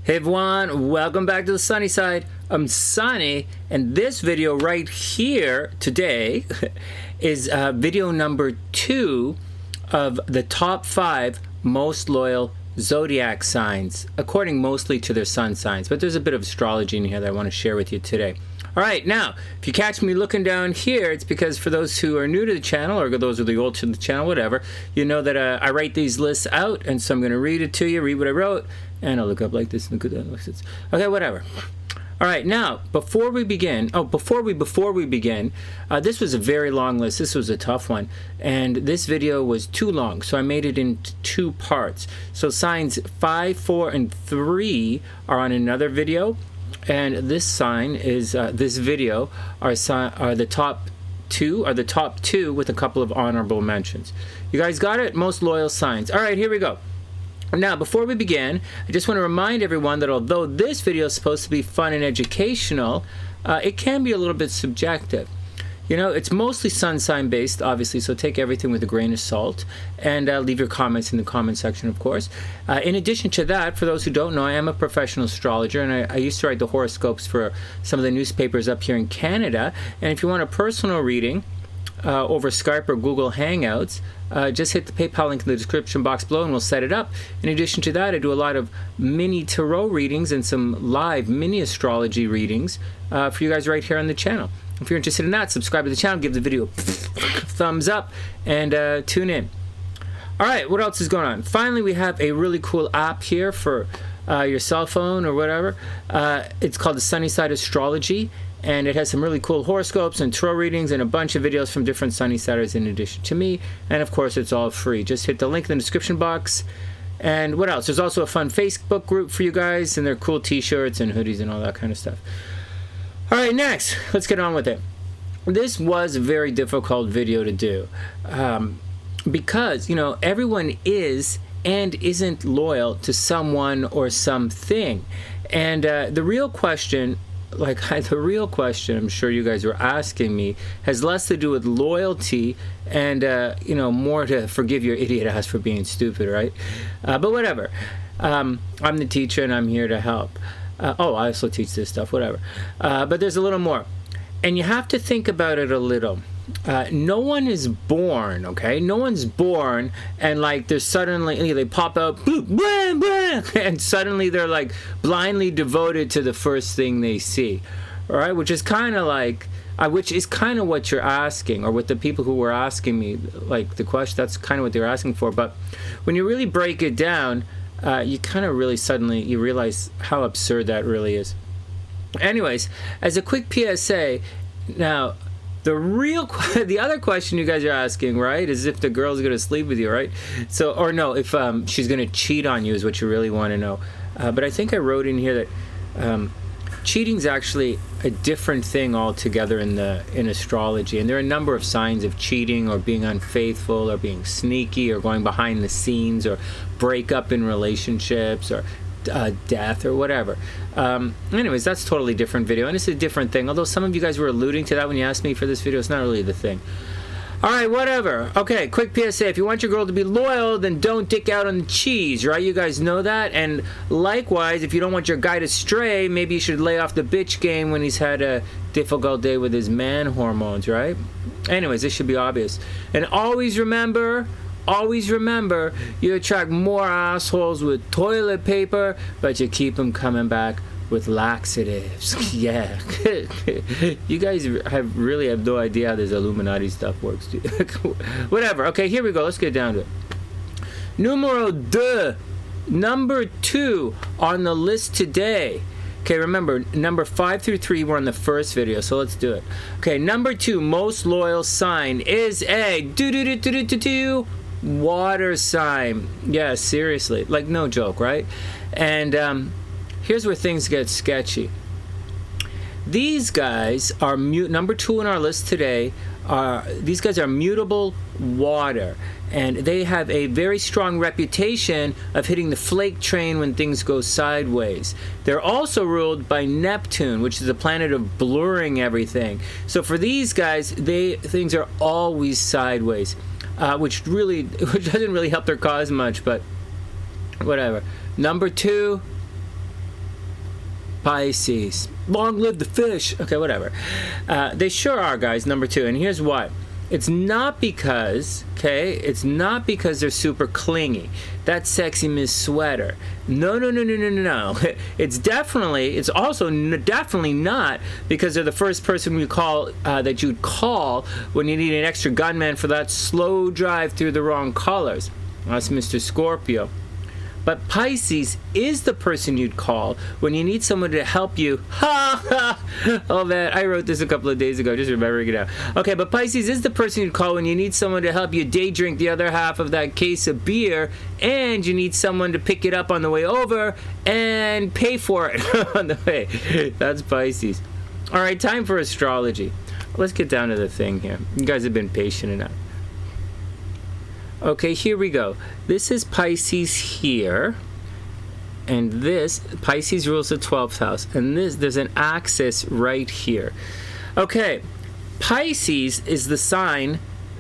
Hey everyone, welcome back to the Sunny Side. I'm Sonny, and this video right here today is video number 2 of the top 5 most loyal zodiac signs, according mostly to their sun signs, but there's a bit of astrology in here that I want to share with you today. All right, now, if you catch me looking down here, it's because for those who are new to the channel, or those who are the old to the channel, whatever, you know that I write these lists out, and so I'm going to read it to you, read what I wrote, and I'll look up like this, look at that, okay, whatever. All right, now, before we begin, this was a very long list. This was a tough one, and this video was too long, so I made it into 2 parts. So signs 5, 4, and 3 are on another video, and this sign is this video are the top 2 with a couple of honorable mentions. You guys got it? Most loyal signs. All right, here we go. Now, before we begin, I just want to remind everyone that although this video is supposed to be fun and educational, it can be a little bit subjective. You know, it's mostly sun sign based, obviously, so take everything with a grain of salt, and leave your comments in the comment section, of course. In addition to that, for those who don't know, I am a professional astrologer, and I used to write the horoscopes for some of the newspapers up here in Canada. And if you want a personal reading over Skype or Google Hangouts, just hit the PayPal link in the description box below and we'll set it up. In addition to that, I do a lot of mini tarot readings and some live mini astrology readings for you guys right here on the channel. If you're interested in that, subscribe to the channel, give the video a thumbs up, and tune in. All right, what else is going on? Finally, we have a really cool app here for your cell phone or whatever. It's called the SunnySide Astrology, and it has some really cool horoscopes and tarot readings and a bunch of videos from different Sunnysiders in addition to me. And of course, it's all free. Just hit the link in the description box. And what else? There's also a fun Facebook group for you guys, and there are cool t-shirts and hoodies and all that kind of stuff. All right, next, let's get on with it. This was a very difficult video to do because, you know, everyone is and isn't loyal to someone or something. And the real question, I'm sure you guys were asking me, has less to do with loyalty and, you know, more to forgive your idiot ass for being stupid, right? But whatever. I'm the teacher and I'm here to help. I also teach this stuff, whatever. But there's a little more. And you have to think about it a little. No one is born, okay? No one's born and like there's suddenly, they pop out, and suddenly they're like blindly devoted to the first thing they see, all right? Which is kind of like, what you're asking, or what the people who were asking me, like the question, that's kind of what they're asking for. But when you really break it down, you kind of really suddenly, you realize how absurd that really is. Anyways, as a quick PSA, now, the other question you guys are asking, right, is if the girl's going to sleep with you, right? So, or no, if she's going to cheat on you is what you really want to know. But I think I wrote in here that cheating's actually a different thing altogether in astrology, and there are a number of signs of cheating or being unfaithful or being sneaky or going behind the scenes or break up in relationships or death or whatever. Anyways, that's a totally different video, and it's a different thing, although some of you guys were alluding to that when you asked me for this video. It's not really the thing. All right, whatever. Okay, quick PSA. If you want your girl to be loyal, then don't dick out on the cheese, right? You guys know that. And likewise, if you don't want your guy to stray, maybe you should lay off the bitch game when he's had a difficult day with his man hormones, right? Anyways, this should be obvious. And always remember, you attract more assholes with toilet paper, but you keep them coming back with laxatives. Yeah. You guys really have no idea how this Illuminati stuff works, dude. Whatever. Okay, here we go. Let's get down to it. Numero 2. Number 2 on the list today. Okay, remember, number 5 through 3 were on the first video, so let's do it. Okay, number 2 most loyal sign is a water sign. Yeah, seriously. Like, no joke, right? And here's where things get sketchy. These guys are number 2 on our list today. These guys are mutable water, and they have a very strong reputation of hitting the flake train when things go sideways. They're also ruled by Neptune, which is the planet of blurring everything. So for these guys, things are always sideways, which doesn't really help their cause much, but whatever. Number 2, Pisces. Long live the fish. Okay, whatever. They sure are, guys, number 2. And here's why. It's not because, it's not because they're super clingy. That sexy Miss Sweater. No. It's also definitely not because they're the first person we call, that you'd call when you need an extra gunman for that slow drive through the wrong colors. That's Mr. Scorpio. But Pisces is the person you'd call when you need someone to help you. Oh man, I wrote this a couple of days ago, just remembering it now. Okay, but Pisces is the person you'd call when you need someone to help you day drink the other half of that case of beer, and you need someone to pick it up on the way over and pay for it on the way. That's Pisces. All right, time for astrology. Let's get down to the thing here. You guys have been patient enough. Okay, here we go. This is Pisces here, and this, Pisces rules the 12th house, and there's an axis right here. Okay, Pisces is the sign,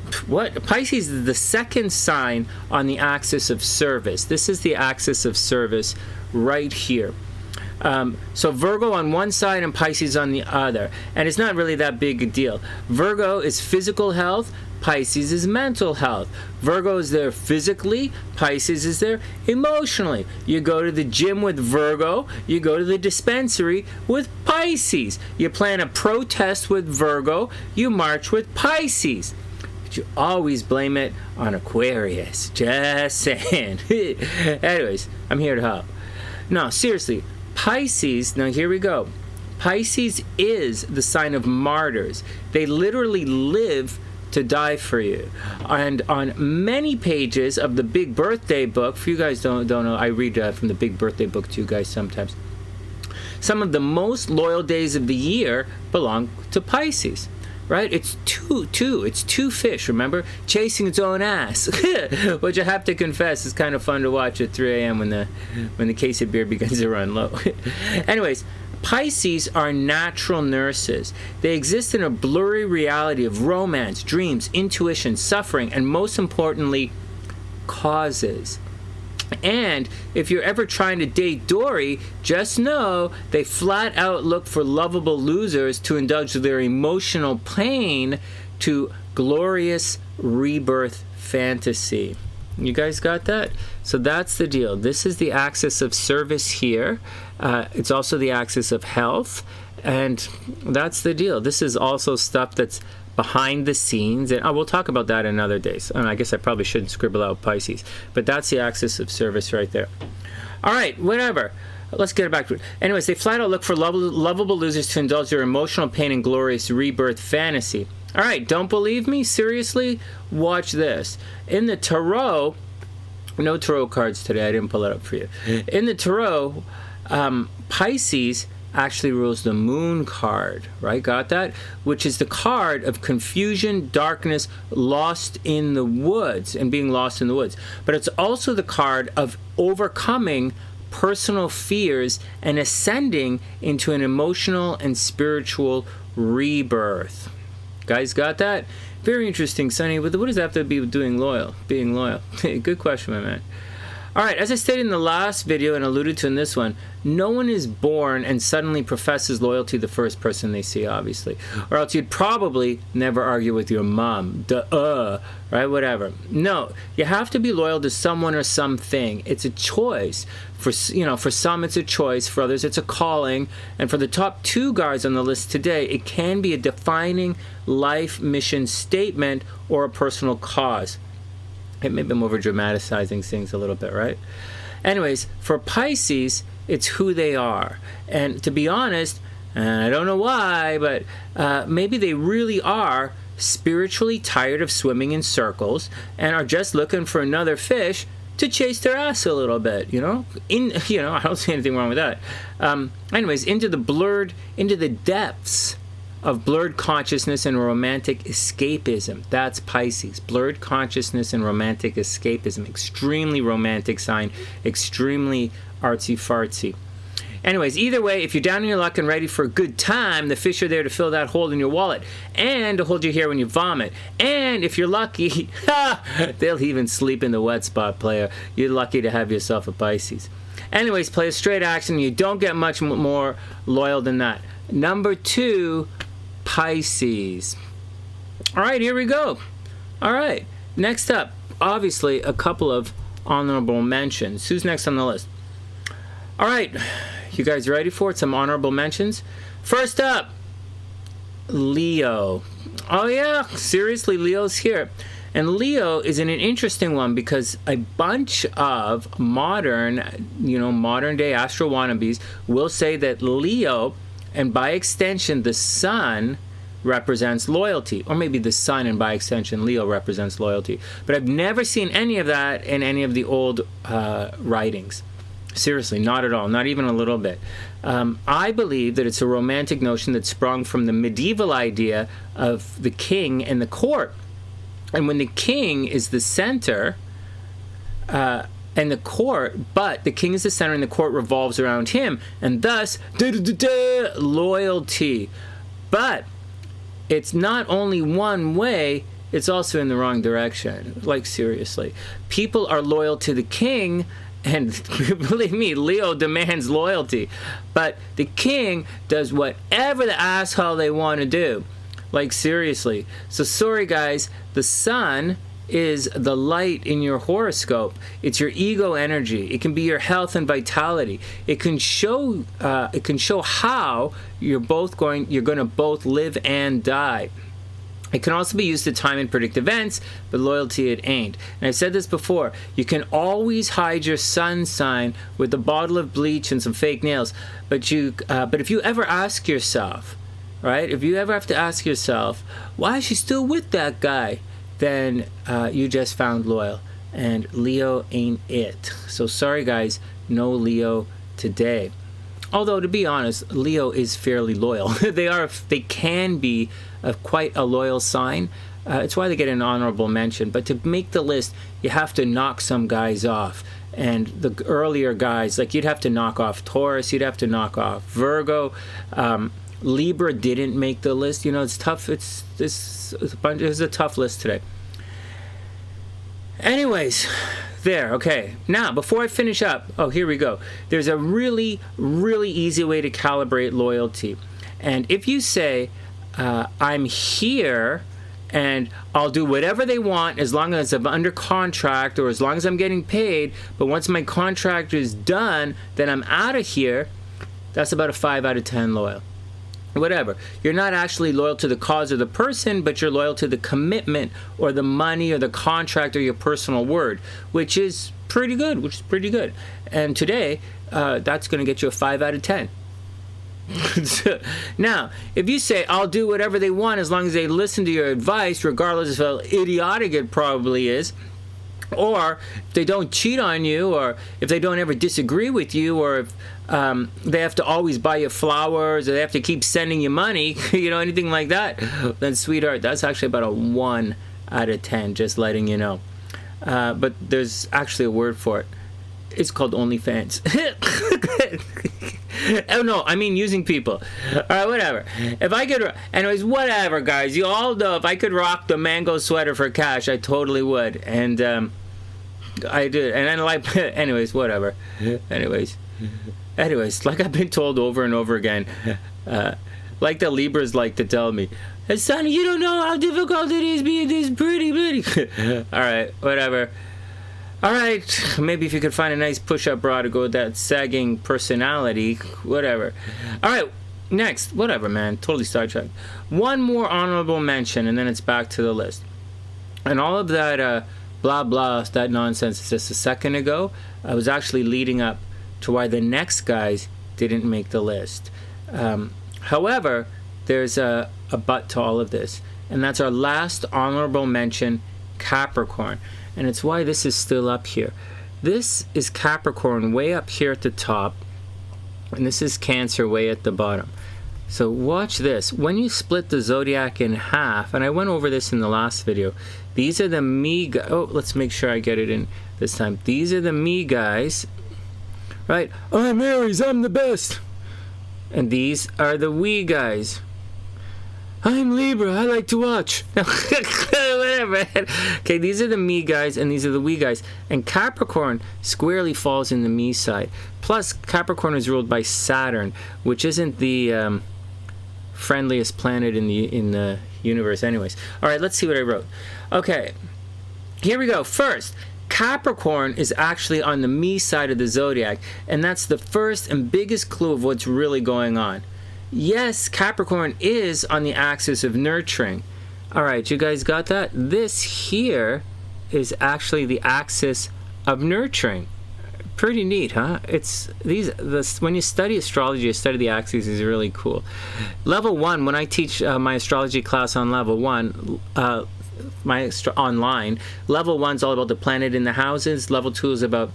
Pisces is the second sign on the axis of service. This is the axis of service right here. So Virgo on one side and Pisces on the other, and it's not really that big a deal. Virgo is physical health, Pisces is mental health. Virgo is there physically, Pisces is there emotionally. You go to the gym with Virgo, you go to the dispensary with Pisces. You plan a protest with Virgo, you march with Pisces. But you always blame it on Aquarius. Just saying. Anyways, I'm here to help. No, seriously, Pisces, now here we go. Pisces is the sign of martyrs. They literally live to die for you. And on many pages of the Big Birthday book, for you guys don't know, I read from the Big Birthday book to you guys sometimes. Some of the most loyal days of the year belong to Pisces. Right? It's two fish, remember? Chasing its own ass. Which I have to confess is kind of fun to watch at 3 a.m. when the case of beer begins to run low. Anyways, Pisces are natural nurses. They exist in a blurry reality of romance, dreams, intuition, suffering, and most importantly, causes. And if you're ever trying to date Dory, just know they flat out look for lovable losers to indulge their emotional pain to glorious rebirth fantasy. You guys got that? So that's the deal. This is the axis of service here. It's also the axis of health. And that's the deal. This is also stuff that's behind the scenes, and we'll talk about that in other days. And I guess I probably shouldn't scribble out Pisces, but that's the axis of service right there. All right, whatever. Let's get back to it. Anyways, they flat out look for lovable losers to indulge their emotional pain and glorious rebirth fantasy. All right, don't believe me? Seriously? Watch this. In the tarot, no tarot cards today. I didn't pull it up for you. In the tarot, Pisces actually rules the moon card, right? Got that? Which is the card of confusion, darkness, lost in the woods, and being lost in the woods. But it's also the card of overcoming personal fears and ascending into an emotional and spiritual rebirth. Guys, got that? Very interesting, Sonny. What does that have to be with being loyal? Good question, my man. All right, as I stated in the last video and alluded to in this one, no one is born and suddenly professes loyalty to the first person they see, obviously. Or else you'd probably never argue with your mom. Right? Whatever. No, you have to be loyal to someone or something. It's a choice. For some it's a choice, for others it's a calling, and for the top 2 guys on the list today, it can be a defining life mission statement or a personal cause. Maybe I'm over dramatizing things a little bit, right? Anyways, for Pisces, it's who they are. And to be honest, and I don't know why, but maybe they really are spiritually tired of swimming in circles and are just looking for another fish to chase their ass a little bit, I don't see anything wrong with that. Anyways, into the depths of blurred consciousness and romantic escapism. That's Pisces. Blurred consciousness and romantic escapism. Extremely romantic sign. Extremely artsy-fartsy. Anyways, either way, if you're down on your luck and ready for a good time, the fish are there to fill that hole in your wallet and to hold your hair when you vomit. And if you're lucky, they'll even sleep in the wet spot, player. You're lucky to have yourself a Pisces. Anyways, play a straight action. You don't get much more loyal than that. Number 2, Pisces. All right, here we go. All right, next up, obviously, a couple of honorable mentions. Who's next on the list? All right, you guys ready for it? Some honorable mentions. First up, Leo. Oh yeah, seriously, Leo's here. And Leo is in an interesting one because a bunch of modern day astro wannabes will say that Leo, and by extension the sun, represents loyalty. Or maybe the sun and by extension Leo represents loyalty. But I've never seen any of that in any of the old writings. Seriously, not at all, not even a little bit. I believe that it's a romantic notion that sprung from the medieval idea of the king and the court. And when the king is the center and the court, but the king is the center and the court revolves around him, and thus, loyalty. But it's not only one way, it's also in the wrong direction. Like, seriously. People are loyal to the king, and believe me, Leo demands loyalty. But the king does whatever the asshole they want to do. Like, seriously. So sorry guys, the sun is the light in your horoscope. It's your ego energy. It can be your health and vitality. It can show how you're going to both live and die. It can also be used to time and predict events, but loyalty it ain't. And I've said this before, you can always hide your sun sign with a bottle of bleach and some fake nails, but if you ever ask yourself, right? If you ever have to ask yourself, why is she still with that guy? Then you just found loyal. And Leo ain't it. So sorry guys, no Leo today. Although to be honest, Leo is fairly loyal. They can be quite a loyal sign. It's why they get an honorable mention. But to make the list, you have to knock some guys off. And the earlier guys, like you'd have to knock off Taurus, you'd have to knock off Virgo. Libra didn't make the list. You know, it's tough. It's a tough list today. Anyways, there. Okay. Now, before I finish up, oh, here we go. There's a really, really easy way to calibrate loyalty. And if you say, I'm here and I'll do whatever they want as long as I'm under contract or as long as I'm getting paid, but once my contract is done, then I'm out of here, that's about a 5 out of 10 loyal. Whatever. You're not actually loyal to the cause or the person, but you're loyal to the commitment or the money or the contract or your personal word, which is pretty good, And today, that's going to get you a 5 out of 10. Now, if you say, I'll do whatever they want as long as they listen to your advice, regardless of how idiotic it probably is, or if they don't cheat on you, or if they don't ever disagree with you, or if they have to always buy you flowers, or they have to keep sending you money, anything like that, then sweetheart, that's actually about a 1 out of 10, just letting you know. But there's actually a word for it. It's called OnlyFans. Oh no, I mean using people. Alright, whatever. If I could, anyways, whatever guys, you all know if I could rock the mango sweater for cash, I totally would. And I did. And then anyways, whatever. Anyways, like I've been told over and over again, like the Libras like to tell me, hey, Sonny, you don't know how difficult it is being this pretty. Alright, whatever. Alright, maybe if you could find a nice push-up bra to go with that sagging personality, whatever. Alright, next, whatever man, totally sidetracked. One more honorable mention and then it's back to the list. And all of that blah blah, that nonsense just a second ago, I was actually leading up to why the next guys didn't make the list. However, there's a but to all of this, and that's our last honorable mention, Capricorn. And it's why this is still up here. This is Capricorn way up here at the top, and this is Cancer way at the bottom. So watch this. When you split the zodiac in half, and I went over this in the last video, these are the me guys. Oh, let's make sure I get it in this time. These are the me guys, right? I'm Aries, I'm the best. And these are the we guys. I'm Libra, I like to watch. Whatever. Okay, these are the me guys and these are the we guys. And Capricorn squarely falls in the me side. Plus, Capricorn is ruled by Saturn, which isn't the friendliest planet in the universe anyways. All right, let's see what I wrote. Okay, here we go. First, Capricorn is actually on the me side of the zodiac, and that's the first and biggest clue of what's really going on. Yes, Capricorn is on the axis of nurturing. All right, you guys got that? This here is actually the axis of nurturing. Pretty neat, huh? When you study astrology, you study the axes is really cool. Level 1, when I teach my astrology class on level 1, online, level 1 is all about the planet in the houses. Level 2 is about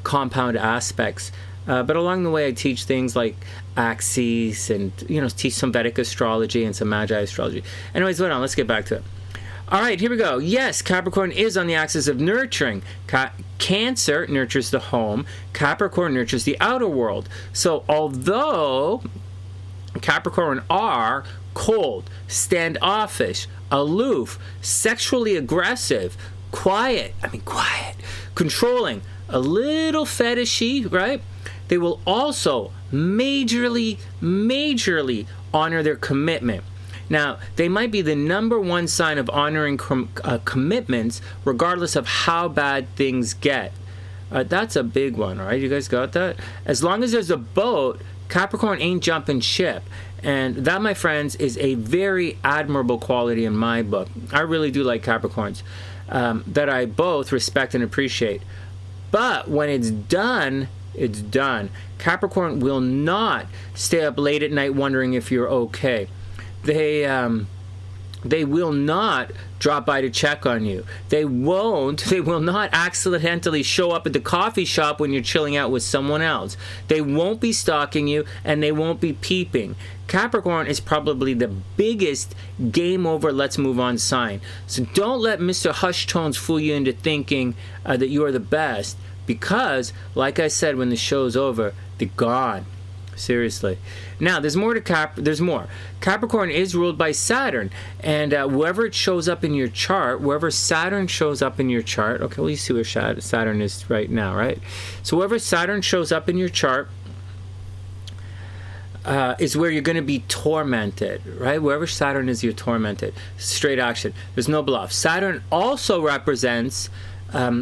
compound aspects. But along the way, I teach things like axes and, teach some Vedic astrology and some Magi astrology. Anyways, hold on, let's get back to it. All right, here we go. Yes, Capricorn is on the axis of nurturing. Cancer nurtures the home. Capricorn nurtures the outer world. So although Capricorn are cold, standoffish, aloof, sexually aggressive, quiet, controlling, a little fetishy, right? They will also majorly honor their commitment. Now, they might be the #1 sign of honoring commitments, regardless of how bad things get. That's a big one, all right? You guys got that? As long as there's a boat, Capricorn ain't jumping ship. And that, my friends, is a very admirable quality in my book. I really do like Capricorns that I both respect and appreciate. But when it's done, it's done. Capricorn will not stay up late at night wondering if you're okay. They will not drop by to check on you. They will not accidentally show up at the coffee shop when you're chilling out with someone else. They won't be stalking you, and they won't be peeping. Capricorn is probably the biggest game over, let's move on sign. So don't let Mr. Hush Tones fool you into thinking that you are the best, because, like I said, when the show's over, they're gone. Seriously. Now, there's more. Capricorn is ruled by Saturn, and wherever it shows up in your chart, wherever Saturn shows up in your chart, okay, well, you see where Saturn is right now, right? So wherever Saturn shows up in your chart is where you're going to be tormented, right? Wherever Saturn is, you're tormented. Straight action. There's no bluff. Saturn also represents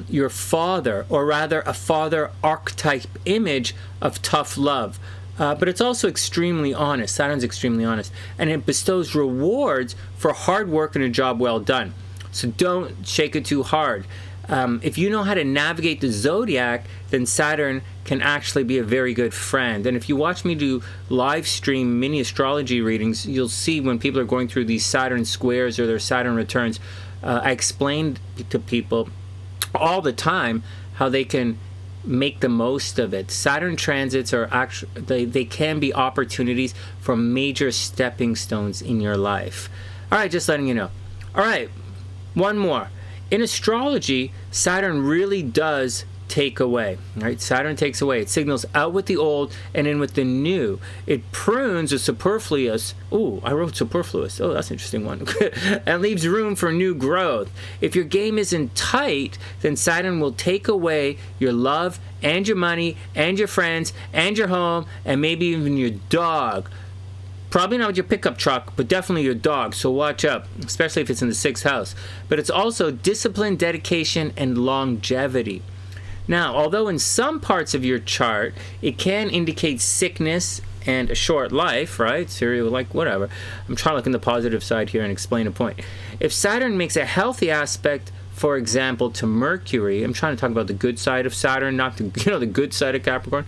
your father, or rather a father archetype image of tough love. But it's also extremely honest. Saturn's extremely honest. And it bestows rewards for hard work and a job well done. So don't shake it too hard. If you know how to navigate the zodiac, then Saturn can actually be a very good friend. And if you watch me do live stream mini astrology readings, you'll see when people are going through these Saturn squares or their Saturn returns, I explain to people all the time how they can make the most of it. Saturn transits are actually, they can be opportunities for major stepping stones in your life. All right, just letting you know. All right, one more. In astrology, Saturn really does take away. Right? Saturn takes away. It signals out with the old and in with the new. It prunes the superfluous. Ooh, I wrote superfluous. Oh, that's an interesting one. And leaves room for new growth. If your game isn't tight, then Saturn will take away your love and your money and your friends and your home and maybe even your dog. Probably not with your pickup truck, but definitely your dog, so watch out, especially if it's in the 6th house. But it's also discipline, dedication, and longevity. Now, although in some parts of your chart, it can indicate sickness and a short life, right? Serial, like whatever. I'm trying to look in the positive side here and explain a point. If Saturn makes a healthy aspect, for example, to Mercury, I'm trying to talk about the good side of Saturn, not the, the good side of Capricorn.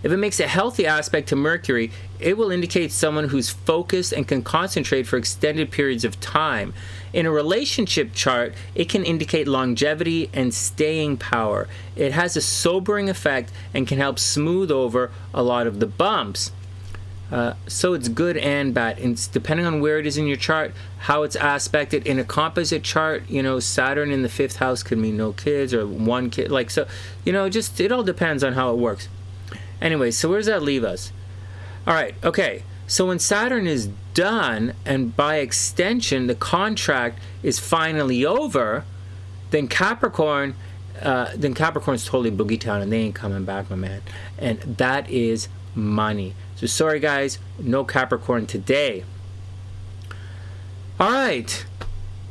If it makes a healthy aspect to Mercury, it will indicate someone who's focused and can concentrate for extended periods of time. In a relationship chart, it can indicate longevity and staying power. It has a sobering effect and can help smooth over a lot of the bumps. So it's good and bad. It's depending on where it is in your chart, how it's aspected. In a composite chart, Saturn in the 5th house could mean no kids or one kid. Just it all depends on how it works. Anyway, so where does that leave us? All right, okay. So when Saturn is done, and by extension the contract is finally over, then Capricorn's totally boogie town, and they ain't coming back, my man. And that is money. So sorry guys, no Capricorn today. All right,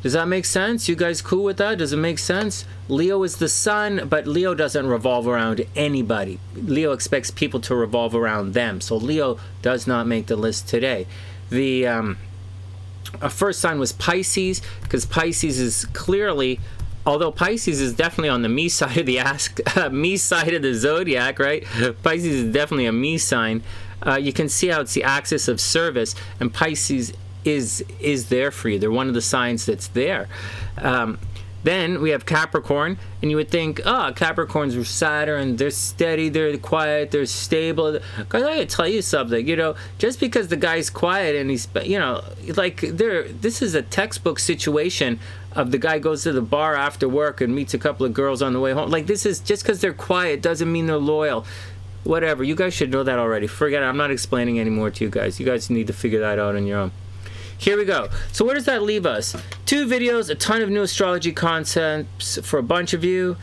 does that make sense? You guys cool with that? Does it make sense? Leo is the sun, but Leo doesn't revolve around anybody. Leo expects people to revolve around them. So Leo does not make the list today. The first sign was Pisces, because Pisces is clearly, although Pisces is definitely on the me side of the me side of the zodiac, right? Pisces is definitely a me sign. You can see how it's the axis of service, and Pisces is there for you. They're one of the signs that's there. Then we have Capricorn, and you would think, oh, Capricorns are Saturn, they're steady, they're quiet, they're stable. Guys, I gotta tell you something, you know, just because the guy's quiet and he's, you know, like, this is a textbook situation of the guy goes to the bar after work and meets a couple of girls on the way home. Like, this is, just because they're quiet doesn't mean they're loyal. Whatever, you guys should know that already. Forget it, I'm not explaining anymore to you guys. You guys need to figure that out on your own. Here we go. So where does that leave us? 2 videos, a ton of new astrology concepts for a bunch of you.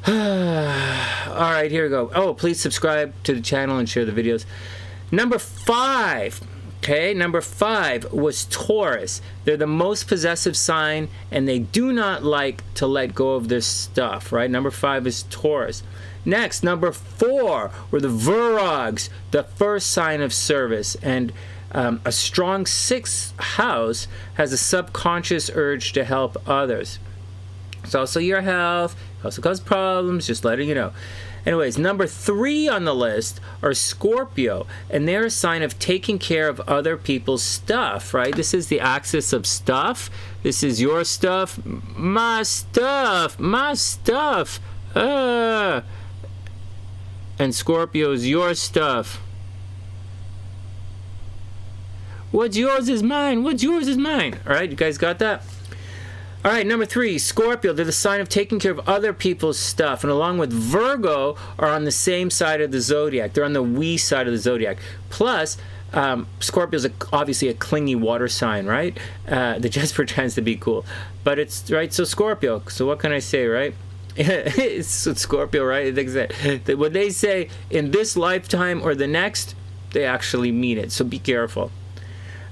All right, here we go. Oh, please subscribe to the channel and share the videos. Number 5. Okay, number 5 was Taurus. They're the most possessive sign, and they do not like to let go of their stuff, right? Number 5 is Taurus. Next, number 4 were the Virags, the first sign of service. And a strong 6th house has a subconscious urge to help others. It's also your health, also cause problems, just letting you know. Anyways, number 3 on the list are Scorpio, and they're a sign of taking care of other people's stuff, right? This is the axis of stuff. This is your stuff, my stuff, my stuff. And Scorpio's your stuff. What's yours is mine. What's yours is mine. All right, you guys got that? All right, number 3, Scorpio. They're the sign of taking care of other people's stuff. And along with Virgo, are on the same side of the zodiac. They're on the we side of the zodiac. Plus, Scorpio's obviously a clingy water sign, right? That just pretends to be cool. But it's, right, so Scorpio. So what can I say, right? It's Scorpio, right? When they say in this lifetime or the next, they actually mean it. So be careful.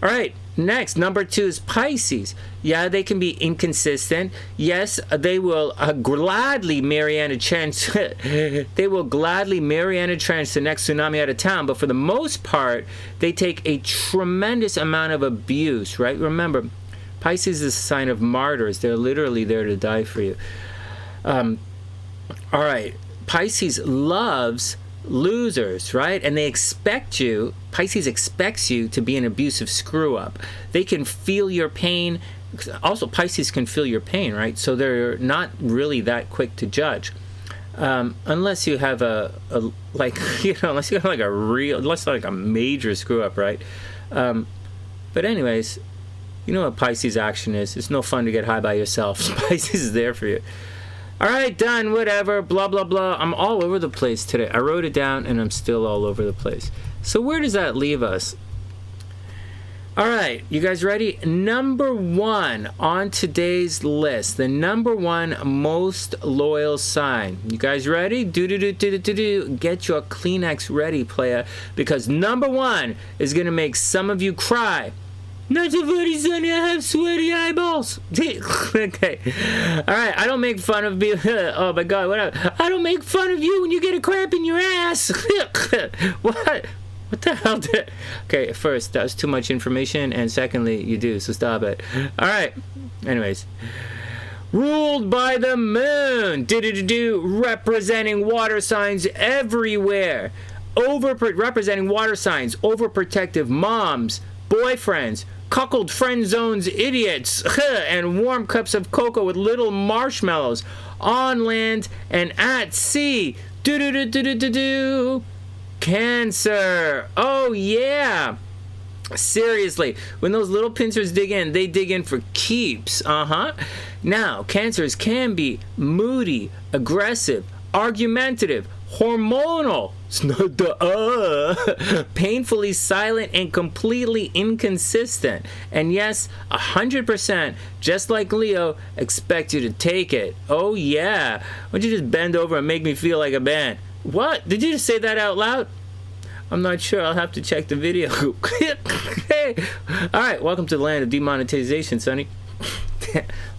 All right, next, number 2 is Pisces. Yeah, they can be inconsistent. Yes, they will gladly marry Anna Chance. They will gladly marry Anna Chance, the next tsunami out of town. But for the most part, they take a tremendous amount of abuse, right? Remember, Pisces is a sign of martyrs. They're literally there to die for you. All right, Pisces loves losers, right? And they expect you, Pisces expects you to be an abusive screw up. They can feel your pain. Also, Pisces can feel your pain, right? So they're not really that quick to judge. Unless you have like, you know, unless you have like unless like a major screw up, right? But anyways, you know what Pisces action is. It's no fun to get high by yourself. Pisces is there for you. All right, done, whatever, blah, blah, blah. I'm all over the place today. I wrote it down, and I'm still all over the place. So where does that leave us? All right, you guys ready? Number 1 on today's list, the number 1 most loyal sign. You guys ready? Get your Kleenex ready, playa, because number 1 is going to make some of you cry. Not so funny, Sonny, I have sweaty eyeballs. Okay. Alright, I don't make fun of you. Oh my god, whatever. I don't make fun of you when you get a cramp in your ass. What? What the hell did... Okay, first, that was too much information, and secondly, you do, so stop it. Alright. Anyways. Ruled by the moon. Representing water signs everywhere. Representing water signs. Overprotective moms. Boyfriends, cuckold friend zones, idiots, and warm cups of cocoa with little marshmallows on land and at sea. Cancer. Oh yeah. Seriously, when those little pincers dig in, they dig in for keeps. Now, Cancers can be moody, aggressive, argumentative, hormonal, painfully silent, and completely inconsistent. And yes, 100%, just like Leo, expect you to take it. Oh yeah. Why don't you just bend over and make me feel like a man? What? Did you just say that out loud? I'm not sure. I'll have to check the video. Hey. All right. Welcome to the land of demonetization, Sonny.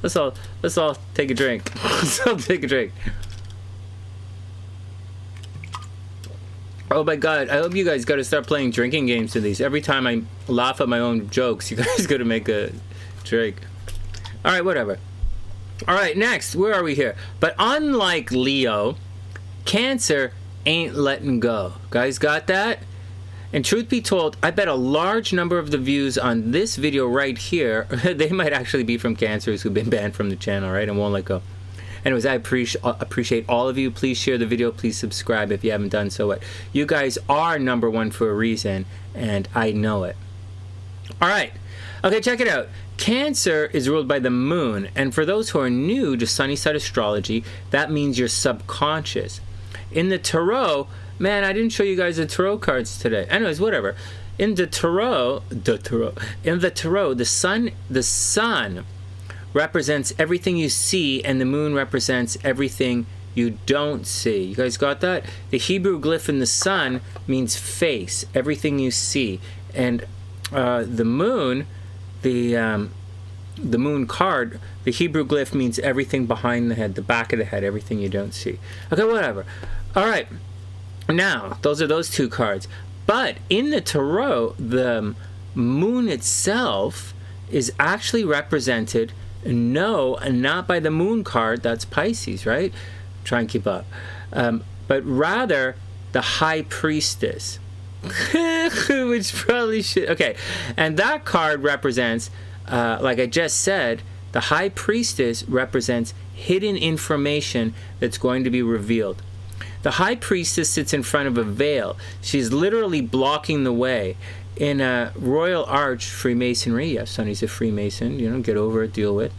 Let's all take a drink. Let's all take a drink. Oh my God, I hope you guys got to start playing drinking games to these. Every time I laugh at my own jokes, you guys got to make a drink. All right, whatever. All right, next, where are we here? But unlike Leo, Cancer ain't letting go. Guys got that? And truth be told, I bet a large number of the views on this video right here, they might actually be from Cancers who've been banned from the channel, right? And won't let go. Anyways, I appreciate all of you. Please share the video. Please subscribe if you haven't done so. You guys are #1 for a reason, and I know it. All right. Okay, check it out. Cancer is ruled by the moon, and for those who are new to SunnySide astrology, that means your subconscious. In the tarot, man, I didn't show you guys the tarot cards today. Anyways, whatever. In the tarot, the sun represents everything you see, and the moon represents everything you don't see. You guys got that? The Hebrew glyph in the sun means face, everything you see, and the moon, the moon card, the Hebrew glyph means everything behind the head, the back of the head, everything you don't see. Okay, whatever. All right. Now, those are those two cards. But in the tarot, the moon itself is actually represented, no, not by the moon card, that's Pisces, right? Try and keep up. But rather the high priestess. Which probably should, okay. And that card represents, like I just said, the high priestess represents hidden information that's going to be revealed. The high priestess sits in front of a veil. She's literally blocking the way. In a Royal Arch Freemasonry, yes, Sonny's a Freemason, you know, get over it, deal with.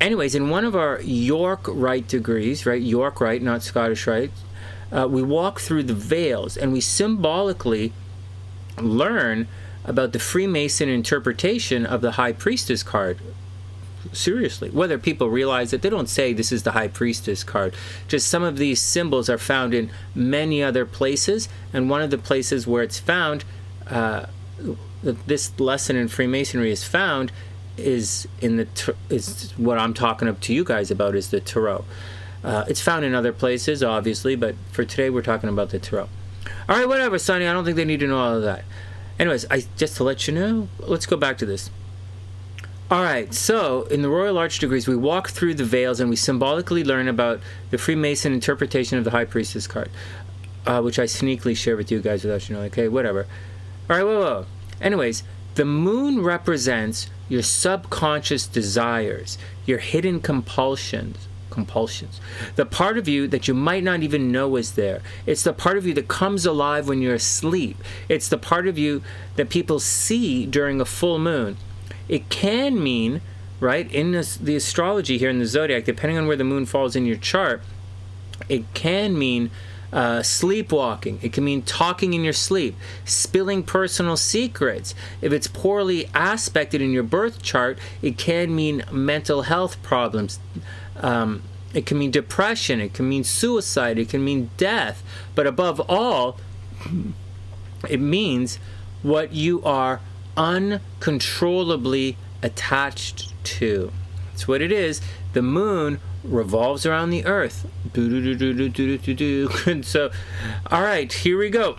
Anyways, in one of our York Rite degrees, right, York Rite, not Scottish Rite, we walk through the veils and we symbolically learn about the Freemason interpretation of the High Priestess card. Seriously, whether people realize it, they don't say this is the High Priestess card. Just some of these symbols are found in many other places, and one of the places where it's found, this lesson in Freemasonry is found, is in is what I'm talking to you guys about, is the tarot. It's found in other places, obviously, but for today we're talking about the tarot. All right, whatever, Sonny. I don't think they need to know all of that. Anyways, just to let you know, let's go back to this. All right, so in the Royal Arch degrees, we walk through the veils and we symbolically learn about the Freemason interpretation of the High Priestess card, which I sneakily share with you guys without you knowing. Okay, whatever. All right, whoa. Anyways, the moon represents your subconscious desires, your hidden compulsions, the part of you that you might not even know is there. It's the part of you that comes alive when you're asleep. It's the part of you that people see during a full moon. It can mean, right, in the astrology here in the Zodiac, depending on where the moon falls in your chart, it can mean sleepwalking. It can mean talking in your sleep, spilling personal secrets. If it's poorly aspected in your birth chart, it can mean mental health problems. It can mean depression. It can mean suicide. It can mean death. But above all, it means what you are uncontrollably attached to. That's what it is. The moon revolves around the earth. And so, all right, here we go.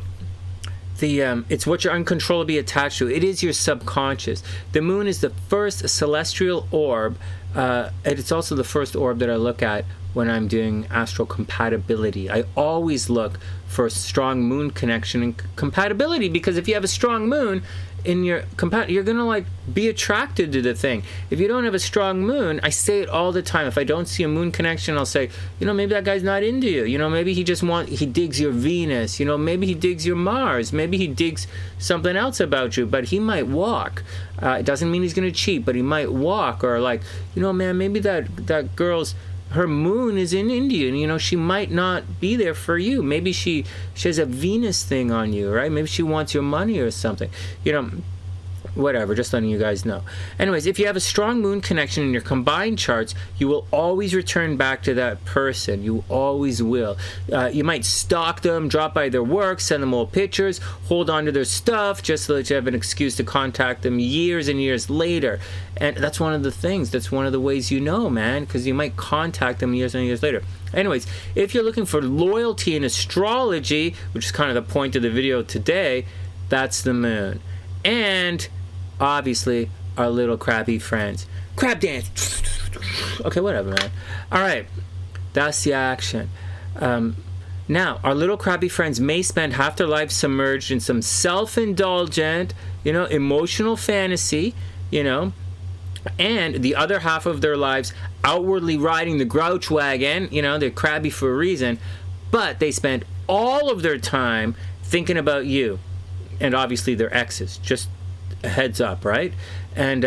It's what you're uncontrollably attached to. It is your subconscious. The moon is the first celestial orb, and it's also the first orb that I look at when I'm doing astral compatibility. I always look for a strong moon connection and compatibility, because if you have a strong moon in your you're gonna like be attracted to the thing. If you don't have a strong moon, I say it all the time, if I don't see a moon connection, I'll say, you know, maybe that guy's not into you. You know, maybe he digs your Venus. You know, maybe he digs your Mars. Maybe he digs something else about you, but he might walk. It doesn't mean he's gonna cheat, but he might walk. Or like, you know, man, maybe that girl's her moon is in India, and, you know, she might not be there for you. Maybe she has a Venus thing on you, right? Maybe she wants your money or something. You know, whatever, just letting you guys know. Anyways, if you have a strong moon connection in your combined charts, you will always return back to that person. You always will. You might stalk them, drop by their work, send them old pictures, hold on to their stuff just so that you have an excuse to contact them years and years later. And that's one of the things, that's one of the ways you know, man, because you might contact them years and years later. Anyways, if you're looking for loyalty in astrology, which is kind of the point of the video today, that's the moon. And obviously our little crabby friends. Crab dance. Okay, whatever, man. All right, that's the action. Now, our little crabby friends may spend half their lives submerged in some self-indulgent, you know, emotional fantasy, you know, and the other half of their lives outwardly riding the grouch wagon. You know, they're crabby for a reason, but they spend all of their time thinking about you and obviously their exes. Just a heads up, right? And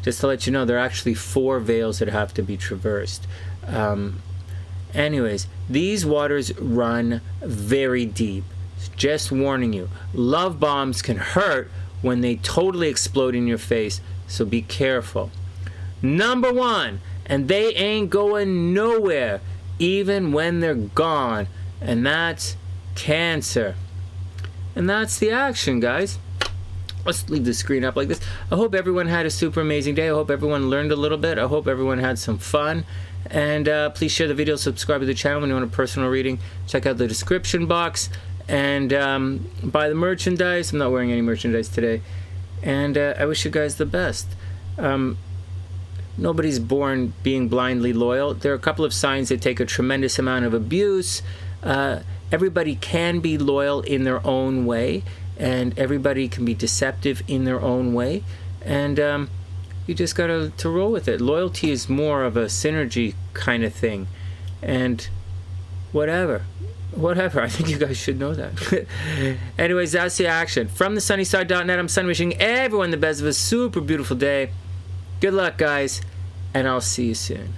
just to let you know, there are actually 4 veils that have to be traversed. Anyways, these waters run very deep. Just warning you, love bombs can hurt when they totally explode in your face, so be careful. Number 1, and they ain't going nowhere even when they're gone, and that's Cancer. And that's the action, guys. Let's leave the screen up like this. I hope everyone had a super amazing day. I hope everyone learned a little bit. I hope everyone had some fun. And please share the video, subscribe to the channel when you want a personal reading. Check out the description box and buy the merchandise. I'm not wearing any merchandise today. And I wish you guys the best. Nobody's born being blindly loyal. There are a couple of signs that take a tremendous amount of abuse. Everybody can be loyal in their own way, and everybody can be deceptive in their own way, and you just got to roll with it. Loyalty is more of a synergy kind of thing, and whatever. I think you guys should know that. Anyways, that's the action. From TheSunnySide.net, I'm Sunny, wishing everyone the best of a super beautiful day. Good luck, guys, and I'll see you soon.